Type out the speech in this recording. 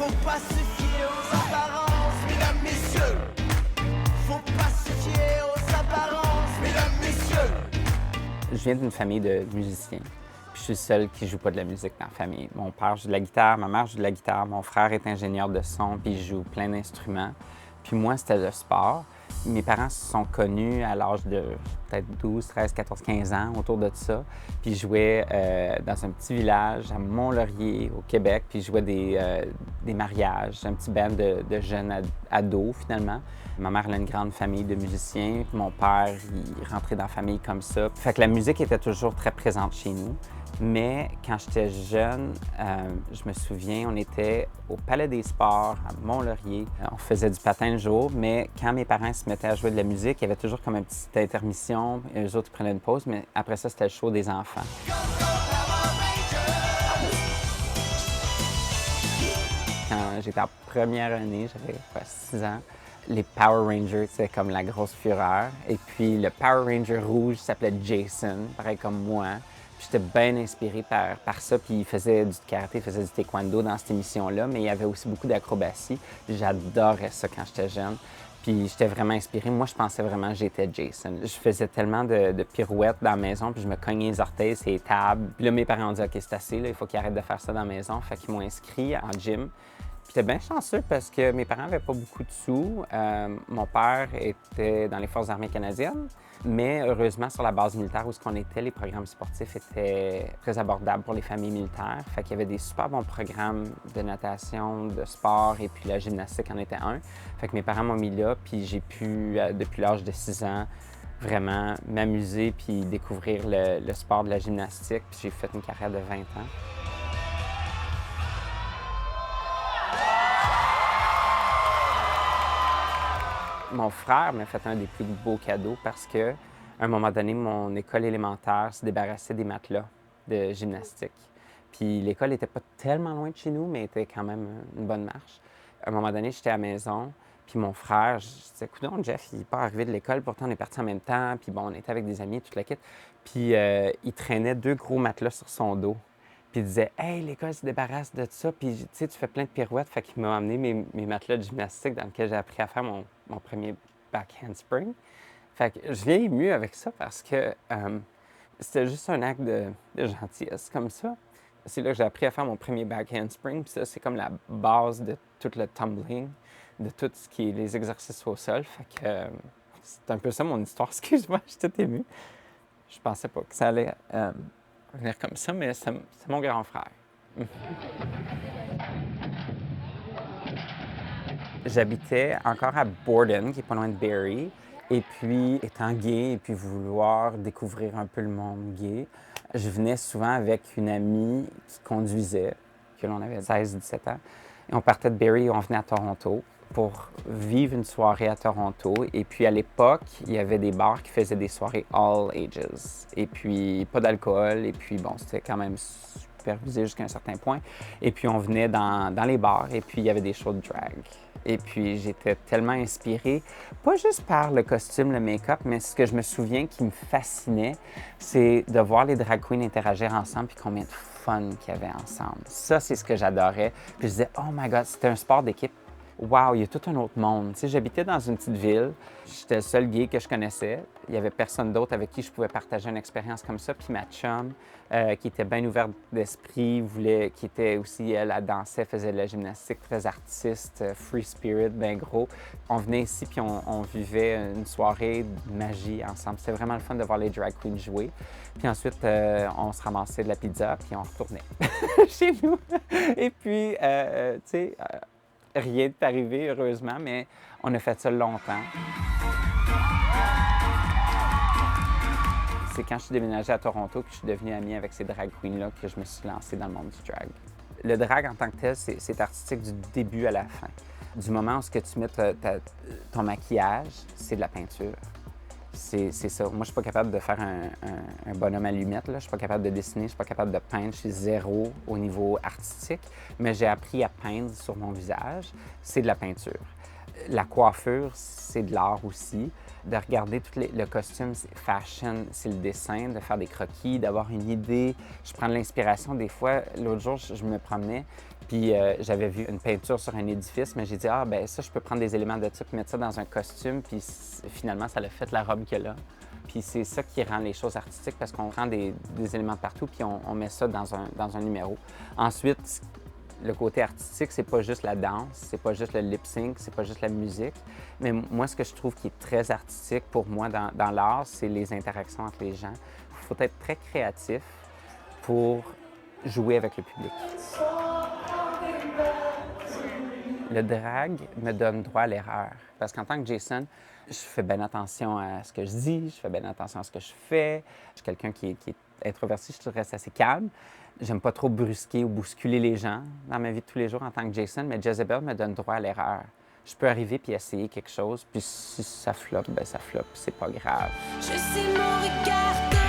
Faut pas se fier aux apparences, mesdames, messieurs. Faut pas se fier aux apparences, mesdames, messieurs. Je viens d'une famille de musiciens. Puis je suis le seul qui joue pas de la musique dans la famille. Mon père joue de la guitare, ma mère joue de la guitare, mon frère est ingénieur de son, puis il joue plein d'instruments. Puis moi, c'était le sport. Mes parents se sont connus à l'âge de peut-être 12, 13, 14, 15 ans, autour de ça. Puis ils jouaient dans un petit village à Mont-Laurier, au Québec. Puis ils jouaient des mariages, un petit band de jeunes ados, finalement. Ma mère elle a une grande famille de musiciens. Puis mon père, il rentrait dans la famille comme ça. Fait que la musique était toujours très présente chez nous. Mais quand j'étais jeune, je me souviens, on était au Palais des Sports, à Mont-Laurier. On faisait du patin le jour, mais quand mes parents se mettaient à jouer de la musique, il y avait toujours comme une petite intermission. Et eux autres, ils prenaient une pause, mais après ça, c'était le show des enfants. Quand j'étais en première année, j'avais 6 ans, les Power Rangers, c'était comme la grosse fureur. Et puis le Power Ranger rouge s'appelait Jason, pareil comme moi. J'étais bien inspiré par ça, puis il faisait du karaté, il faisait du taekwondo dans cette émission-là, mais il y avait aussi beaucoup d'acrobatie. J'adorais ça quand j'étais jeune, puis j'étais vraiment inspiré. Moi, je pensais vraiment que j'étais Jason. Je faisais tellement de pirouettes dans la maison, puis je me cognais les orteils sur les tables. Puis là, mes parents ont dit « OK, c'est assez, là, il faut qu'ils arrêtent de faire ça dans la maison », fait qu'ils m'ont inscrit en gym. J'étais bien chanceux parce que mes parents n'avaient pas beaucoup de sous. Mon père était dans les Forces armées canadiennes, mais heureusement, sur la base militaire où on était, les programmes sportifs étaient très abordables pour les familles militaires. Fait qu'il y avait des super bons programmes de natation, de sport, et puis la gymnastique en était un. Fait que mes parents m'ont mis là, puis j'ai pu, depuis l'âge de 6 ans, vraiment m'amuser puis découvrir le sport de la gymnastique. Puis j'ai fait une carrière de 20 ans. Mon frère m'a fait un des plus beaux cadeaux parce que, à un moment donné, mon école élémentaire se débarrassait des matelas de gymnastique. Puis l'école n'était pas tellement loin de chez nous, mais était quand même une bonne marche. À un moment donné, j'étais à la maison, puis mon frère, je disais, coudonc, Jeff, il n'est pas arrivé de l'école, pourtant on est partis en même temps, puis bon, on était avec des amis, toute la kit. Puis il traînait 2 gros matelas sur son dos. Puis il disait « Hey, l'école se débarrasse de ça, puis tu sais, tu fais plein de pirouettes. » Fait qu'il m'a amené mes matelas de gymnastique dans lesquels j'ai appris à faire mon premier back handspring. Fait que je viens ému avec ça parce que c'était juste un acte de gentillesse comme ça. C'est là que j'ai appris à faire mon premier back handspring, puis ça, c'est comme la base de tout le tumbling, de tout ce qui est les exercices au sol. Fait que c'est un peu ça mon histoire. Excuse-moi, je suis tout ému. Je pensais pas que ça allait venir comme ça, mais c'est mon grand frère. J'habitais encore à Borden, qui est pas loin de Barrie. Et puis, étant gay et puis vouloir découvrir un peu le monde gay, je venais souvent avec une amie qui conduisait, que l'on avait 16-17 ans. Et on partait de Barrie et on venait à Toronto pour vivre une soirée à Toronto. Et puis, à l'époque, il y avait des bars qui faisaient des soirées all ages. Et puis, pas d'alcool. Et puis, bon, c'était quand même supervisé jusqu'à un certain point. Et puis, on venait dans les bars et puis il y avait des shows de drag. Et puis, j'étais tellement inspirée, pas juste par le costume, le make-up, mais ce que je me souviens qui me fascinait, c'est de voir les drag queens interagir ensemble puis combien de fun qu'il y avait ensemble. Ça, c'est ce que j'adorais. Puis je disais, oh my God, c'était un sport d'équipe. Wow, il y a tout un autre monde. Tu sais, j'habitais dans une petite ville. J'étais le seul gay que je connaissais. Il n'y avait personne d'autre avec qui je pouvais partager une expérience comme ça. Puis ma chum, qui était bien ouverte d'esprit, qui était aussi, elle dansait, faisait de la gymnastique, très artiste, free spirit, bien gros. On venait ici, puis on vivait une soirée de magie ensemble. C'était vraiment le fun de voir les drag queens jouer. Puis ensuite, on se ramassait de la pizza, puis on retournait chez nous. Et puis, tu sais... rien n'est arrivé, heureusement, mais on a fait ça longtemps. C'est quand je suis déménagé à Toronto que je suis devenu ami avec ces drag queens-là que je me suis lancé dans le monde du drag. Le drag en tant que tel, c'est artistique du début à la fin. Du moment où tu mets ton maquillage, c'est de la peinture. C'est ça. Moi, je suis pas capable de faire un bonhomme allumette, là. Je suis pas capable de dessiner, je suis pas capable de peindre. Je suis zéro au niveau artistique, mais j'ai appris à peindre sur mon visage. C'est de la peinture. La coiffure, c'est de l'art aussi. De regarder le costume, c'est fashion, c'est le dessin, de faire des croquis, d'avoir une idée. Je prends de l'inspiration des fois. L'autre jour, je me promenais, puis j'avais vu une peinture sur un édifice, mais j'ai dit, ah, ben ça, je peux prendre des éléments de ça, puis mettre ça dans un costume, puis finalement, ça l'a fait la robe qu'elle a. Puis c'est ça qui rend les choses artistiques, parce qu'on prend des éléments de partout, puis on met ça dans un numéro. Ensuite, le côté artistique, c'est pas juste la danse, c'est pas juste le lip sync, c'est pas juste la musique. Mais moi, ce que je trouve qui est très artistique pour moi dans l'art, c'est les interactions entre les gens. Il faut être très créatif pour jouer avec le public. Le drag me donne droit à l'erreur. Parce qu'en tant que Jason, je fais bien attention à ce que je dis, je fais bien attention à ce que je fais. Je suis quelqu'un qui est introverti, je reste assez calme. J'aime pas trop brusquer ou bousculer les gens dans ma vie de tous les jours en tant que Jason, mais Jezebel me donne droit à l'erreur. Je peux arriver puis essayer quelque chose, puis si ça floppe, ben ça floppe, c'est pas grave. Je sais mon regard